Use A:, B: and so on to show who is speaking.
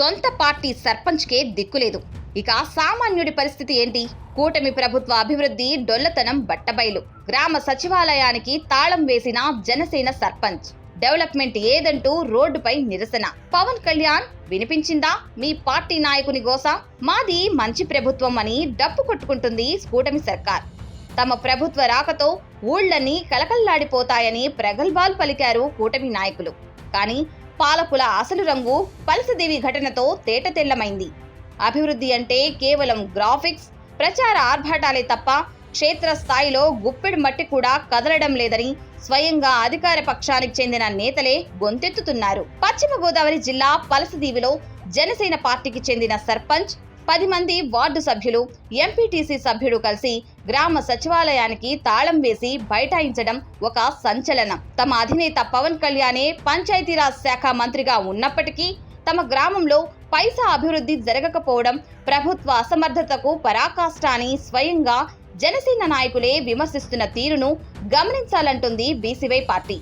A: సొంత పార్టీ సర్పంచ్కే దిక్కులేదు. ఇక సామాన్యుడి పరిస్థితి ఏంటి? కూటమి ప్రభుత్వ అభివృద్ధి డొల్లతనం బట్టబయలు. గ్రామ సచివాలయానికి తాళం వేసిన జనసేన సర్పంచ్. డెవలప్మెంట్ ఏదంటూ రోడ్డుపై నిరసన. పవన్ కళ్యాణ్ వినిపించిందా మీ పార్టీ నాయకుని గోస? మాది మంచి ప్రభుత్వం అని డప్పు కొట్టుకుంటుంది కూటమి సర్కార్. తమ ప్రభుత్వ రాకతో ఊళ్ళన్నీ కలకల్లాడిపోతాయని ప్రగల్భాలు పలికారు కూటమి నాయకులు. కానీ పాలకుల అసలు రంగు పలసదేవి ఘటనతో తేటతెల్లమైంది. అభివృద్ధి అంటే కేవలం గ్రాఫిక్స్, ప్రచార ఆర్భాటాలే తప్ప క్షేత్రస్థాయిలో గుప్పెడు మట్టి కూడా కదలడం లేదని స్వయంగా అధికార పక్షానికి చెందిన నేతలే గొంతెత్తుతున్నారు. పశ్చిమ గోదావరి జిల్లా పలసదీవిలో జనసేన పార్టీకి చెందిన సర్పంచ్, 10 మంది వార్డు సభ్యులు, ఎంపీటీసీ సభ్యుడు కలిసి గ్రామ సచివాలయానికి తాళం వేసి బైఠాయించడం ఒక సంచలనం. తమ అధినేత పవన్ కళ్యాణే పంచాయతీరాజ్ శాఖ మంత్రిగా ఉన్నప్పటికీ తమ గ్రామంలో పైసా అభివృద్ధి జరగకపోవడం ప్రభుత్వ అసమర్థతకు పరాకాష్ట అని స్వయంగా జనసేన నాయకులే విమర్శిస్తున్న తీరును గమనించాలంటుంది బీసీవై పార్టీ.